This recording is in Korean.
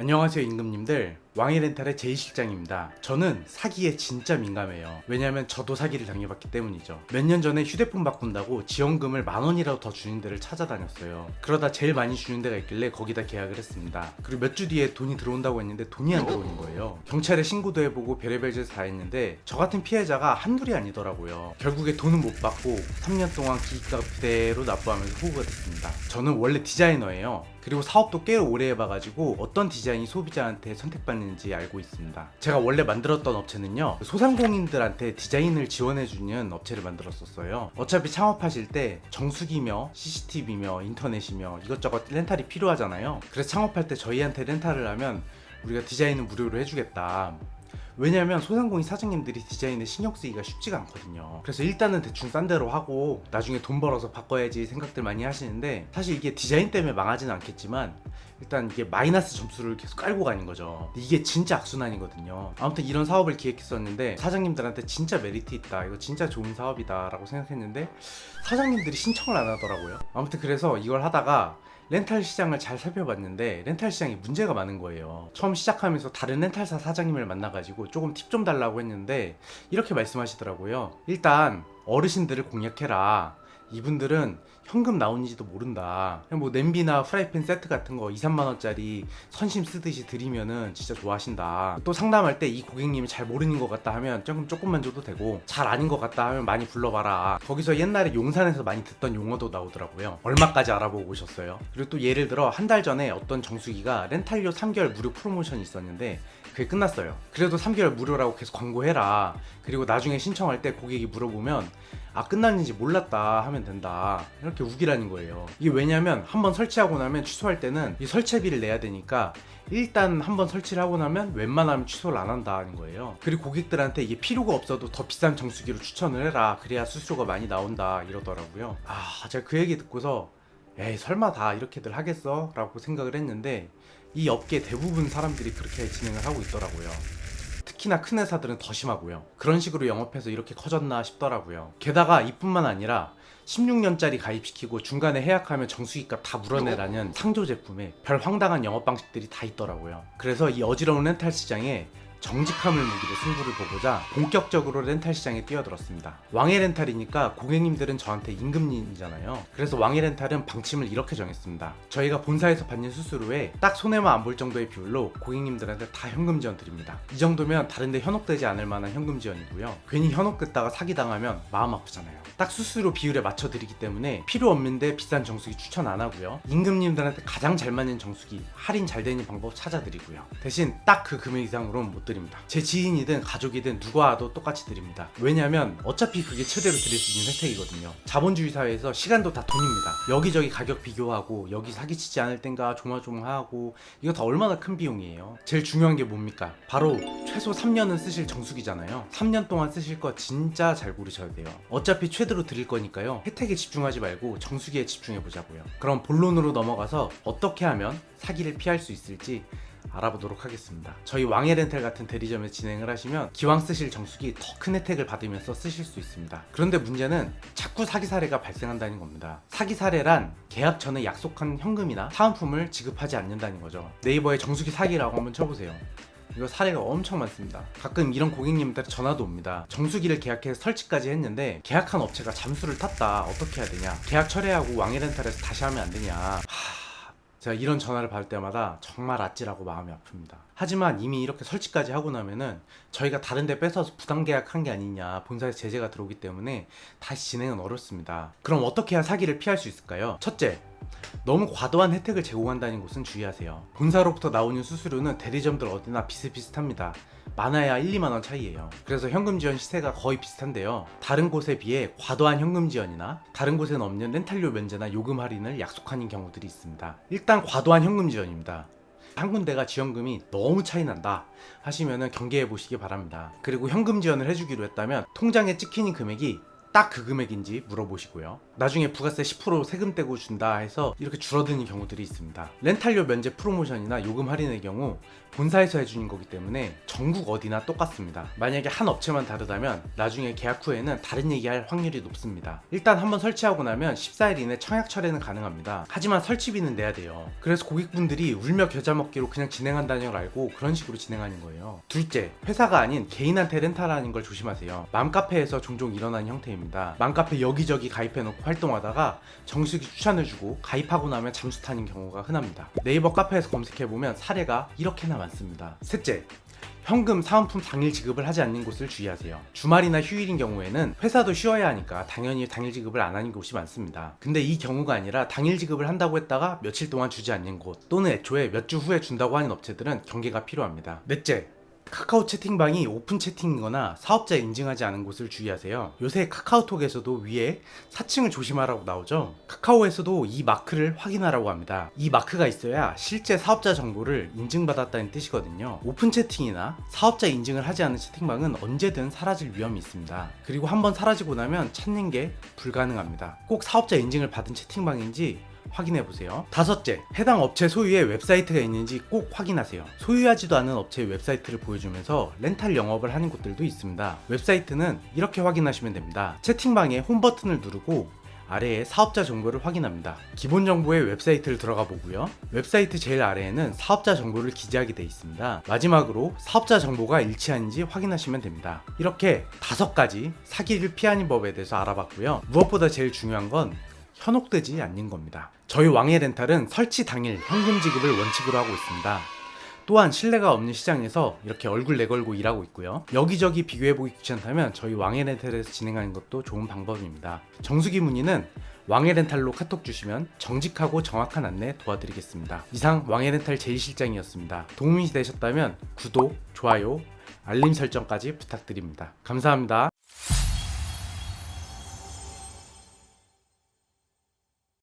안녕하세요 임금님들, 왕의렌탈의 제이실장입니다. 저는 사기에 진짜 민감해요. 왜냐면 저도 사기를 당해봤기 때문이죠. 몇 년 전에 휴대폰 바꾼다고 지원금을 10,000원이라도 더 주는 데를 찾아다녔어요. 그러다 제일 많이 주는 데가 있길래 거기다 계약을 했습니다. 그리고 몇 주 뒤에 돈이 들어온다고 했는데 돈이 안 들어오는 거예요. 경찰에 신고도 해보고 별의별 짓 다 했는데 저 같은 피해자가 한둘이 아니더라고요. 결국에 돈은 못 받고 3년 동안 기기값 그대로 납부하면서 호구가 됐습니다. 저는 원래 디자이너예요. 그리고 사업도 꽤 오래 해봐가지고 어떤 디자인이 소비자한테 선택받는지 알고 있습니다. 제가 원래 만들었던 업체는요, 소상공인들한테 디자인을 지원해주는 업체를 만들었었어요. 어차피 창업하실 때 정수기며 CCTV며 인터넷이며 이것저것 렌탈이 필요하잖아요. 그래서 창업할 때 저희한테 렌탈을 하면 우리가 디자인은 무료로 해주겠다. 왜냐면 소상공인 사장님들이 디자인에 신경 쓰기가 쉽지가 않거든요. 그래서 일단은 대충 싼 대로 하고 나중에 돈 벌어서 바꿔야지 생각들 많이 하시는데, 사실 이게 디자인 때문에 망하지는 않겠지만 일단 이게 마이너스 점수를 계속 깔고 가는 거죠. 이게 진짜 악순환이거든요. 아무튼 이런 사업을 기획했었는데 사장님들한테 진짜 메리트 있다, 이거 진짜 좋은 사업이다 라고 생각했는데 사장님들이 신청을 안 하더라고요. 아무튼 그래서 이걸 하다가 렌탈 시장을 잘 살펴봤는데 렌탈 시장에 문제가 많은 거예요. 처음 시작하면서 다른 렌탈사 사장님을 만나가지고 조금 팁 좀 달라고 했는데 이렇게 말씀하시더라고요. 일단 어르신들을 공략해라. 이분들은 현금 나오는지도 모른다. 그냥 뭐 냄비나 프라이팬 세트 같은 거 2, 3만원짜리 선심 쓰듯이 드리면은 진짜 좋아하신다. 또 상담할 때 이 고객님이 잘 모르는 것 같다 하면 조금만 줘도 되고, 잘 아닌 것 같다 하면 많이 불러봐라. 거기서 옛날에 용산에서 많이 듣던 용어도 나오더라고요. 얼마까지 알아보고 오셨어요? 그리고 또 예를 들어 한 달 전에 어떤 정수기가 렌탈료 3개월 무료 프로모션이 있었는데 그게 끝났어요. 그래도 3개월 무료라고 계속 광고해라. 그리고 나중에 신청할 때 고객이 물어보면 끝났는지 몰랐다 하면 된다, 이렇게 우기라는 거예요. 이게 왜냐면 한번 설치하고 나면 취소할 때는 이 설치비를 내야 되니까 일단 한번 설치를 하고 나면 웬만하면 취소를 안 한다는 거예요. 그리고 고객들한테 이게 필요가 없어도 더 비싼 정수기로 추천을 해라, 그래야 수수료가 많이 나온다 이러더라고요. 제가 그 얘기 듣고서 에이 설마 다 이렇게들 하겠어? 라고 생각을 했는데 이 업계 대부분 사람들이 그렇게 진행을 하고 있더라고요. 특히나 큰 회사들은 더 심하고요. 그런 식으로 영업해서 이렇게 커졌나 싶더라고요. 게다가 이뿐만 아니라 16년짜리 가입시키고 중간에 해약하면 정수기값 다 물어내라는 상조 제품에 별 황당한 영업 방식들이 다 있더라고요. 그래서 이 어지러운 렌탈 시장에 정직함을 무기로 승부를 보고자 본격적으로 렌탈 시장에 뛰어들었습니다. 왕의 렌탈이니까 고객님들은 저한테 임금님이잖아요. 그래서 왕의 렌탈은 방침을 이렇게 정했습니다. 저희가 본사에서 받는 수수료에 딱 손해만 안 볼 정도의 비율로 고객님들한테 다 현금 지원 드립니다. 이 정도면 다른데 현혹되지 않을 만한 현금 지원이고요. 괜히 현혹됐다가 사기당하면 마음 아프잖아요. 딱 수수료 비율에 맞춰 드리기 때문에 필요 없는데 비싼 정수기 추천 안 하고요. 임금님들한테 가장 잘 맞는 정수기 할인 잘 되는 방법 찾아드리고요. 대신 딱 그 금액 이상으로는 못 드립니다. 제 지인이든 가족이든 누가 와도 똑같이 드립니다. 왜냐면 어차피 그게 최대로 드릴 수 있는 혜택이거든요. 자본주의 사회에서 시간도 다 돈입니다. 여기저기 가격 비교하고 여기 사기치지 않을 땐가 조마조마하고 이거 다 얼마나 큰 비용이에요. 제일 중요한 게 뭡니까? 바로 최소 3년은 쓰실 정수기잖아요. 3년 동안 쓰실 거 진짜 잘 고르셔야 돼요. 어차피 최대로 드릴 거니까요. 혜택에 집중하지 말고 정수기에 집중해 보자고요. 그럼 본론으로 넘어가서 어떻게 하면 사기를 피할 수 있을지 알아보도록 하겠습니다. 저희 왕의 렌탈 같은 대리점에 진행을 하시면 기왕 쓰실 정수기 더 큰 혜택을 받으면서 쓰실 수 있습니다. 그런데 문제는 자꾸 사기 사례가 발생한다는 겁니다. 사기 사례란 계약 전에 약속한 현금이나 사은품을 지급하지 않는다는 거죠. 네이버에 정수기 사기라고 한번 쳐보세요. 이거 사례가 엄청 많습니다. 가끔 이런 고객님한테 전화도 옵니다. 정수기를 계약해서 설치까지 했는데 계약한 업체가 잠수를 탔다, 어떻게 해야 되냐, 계약 철회하고 왕의 렌탈에서 다시 하면 안 되냐. 제가 이런 전화를 받을 때마다 정말 아찔하고 마음이 아픕니다. 하지만 이미 이렇게 설치까지 하고 나면은 저희가 다른 데 뺏어서 부당 계약한 게 아니냐, 본사에서 제재가 들어오기 때문에 다시 진행은 어렵습니다. 그럼 어떻게 해야 사기를 피할 수 있을까요? 첫째, 너무 과도한 혜택을 제공한다는 곳은 주의하세요. 본사로부터 나오는 수수료는 대리점들 어디나 비슷비슷합니다. 많아야 1, 2만원 차이예요. 그래서 현금 지원 시세가 거의 비슷한데요. 다른 곳에 비해 과도한 현금 지원이나 다른 곳에는 없는 렌탈료 면제나 요금 할인을 약속하는 경우들이 있습니다. 일단 과도한 현금 지원입니다. 한 군데가 지원금이 너무 차이 난다 하시면은 경계해 보시기 바랍니다. 그리고 현금 지원을 해주기로 했다면 통장에 찍히는 금액이 딱 그 금액인지 물어보시고요. 나중에 부가세 10% 세금 떼고 준다 해서 이렇게 줄어드는 경우들이 있습니다. 렌탈료 면제 프로모션이나 요금 할인의 경우 본사에서 해주는 거기 때문에 전국 어디나 똑같습니다. 만약에 한 업체만 다르다면 나중에 계약 후에는 다른 얘기할 확률이 높습니다. 일단 한번 설치하고 나면 14일 이내 청약 철회는 가능합니다. 하지만 설치비는 내야 돼요. 그래서 고객분들이 울며 겨자 먹기로 그냥 진행한다는 걸 알고 그런 식으로 진행하는 거예요. 둘째, 회사가 아닌 개인한테 렌탈하는 걸 조심하세요. 맘카페에서 종종 일어나는 형태입니다. 맘카페 여기저기 가입해놓고 활동하다가 정수기 추천해주고 가입하고 나면 잠수 타는 경우가 흔합니다. 네이버 카페에서 검색해보면 사례가 이렇게나 많습니다. 셋째, 현금 사은품 당일 지급을 하지 않는 곳을 주의하세요. 주말이나 휴일인 경우에는 회사도 쉬어야 하니까 당연히 당일 지급을 안 하는 곳이 많습니다. 근데 이 경우가 아니라 당일 지급을 한다고 했다가 며칠 동안 주지 않는 곳 또는 애초에 몇 주 후에 준다고 하는 업체들은 경계가 필요합니다. 넷째, 카카오 채팅방이 오픈 채팅이거나 사업자 인증하지 않은 곳을 주의하세요. 요새 카카오톡에서도 위에 사칭을 조심하라고 나오죠. 카카오에서도 이 마크를 확인하라고 합니다. 이 마크가 있어야 실제 사업자 정보를 인증받았다는 뜻이거든요. 오픈 채팅이나 사업자 인증을 하지 않은 채팅방은 언제든 사라질 위험이 있습니다. 그리고 한번 사라지고 나면 찾는 게 불가능합니다. 꼭 사업자 인증을 받은 채팅방인지 확인해보세요. 다섯째, 해당 업체 소유의 웹사이트가 있는지 꼭 확인하세요. 소유하지도 않은 업체의 웹사이트를 보여주면서 렌탈 영업을 하는 곳들도 있습니다. 웹사이트는 이렇게 확인하시면 됩니다. 채팅방에 홈 버튼을 누르고 아래에 사업자 정보를 확인합니다. 기본 정보의 웹사이트를 들어가 보고요. 웹사이트 제일 아래에는 사업자 정보를 기재하게 되어 있습니다. 마지막으로 사업자 정보가 일치하는지 확인하시면 됩니다. 이렇게 5가지 사기를 피하는 법에 대해서 알아봤고요. 무엇보다 제일 중요한 건 현혹되지 않는 겁니다. 저희 왕의 렌탈은 설치 당일 현금 지급을 원칙으로 하고 있습니다. 또한 신뢰가 없는 시장에서 이렇게 얼굴 내걸고 일하고 있고요. 여기저기 비교해보기 귀찮다면 저희 왕의 렌탈에서 진행하는 것도 좋은 방법입니다. 정수기 문의는 왕의 렌탈로 카톡 주시면 정직하고 정확한 안내 도와드리겠습니다. 이상 왕의 렌탈 제2실장이었습니다. 도움이 되셨다면 구독, 좋아요, 알림 설정까지 부탁드립니다. 감사합니다.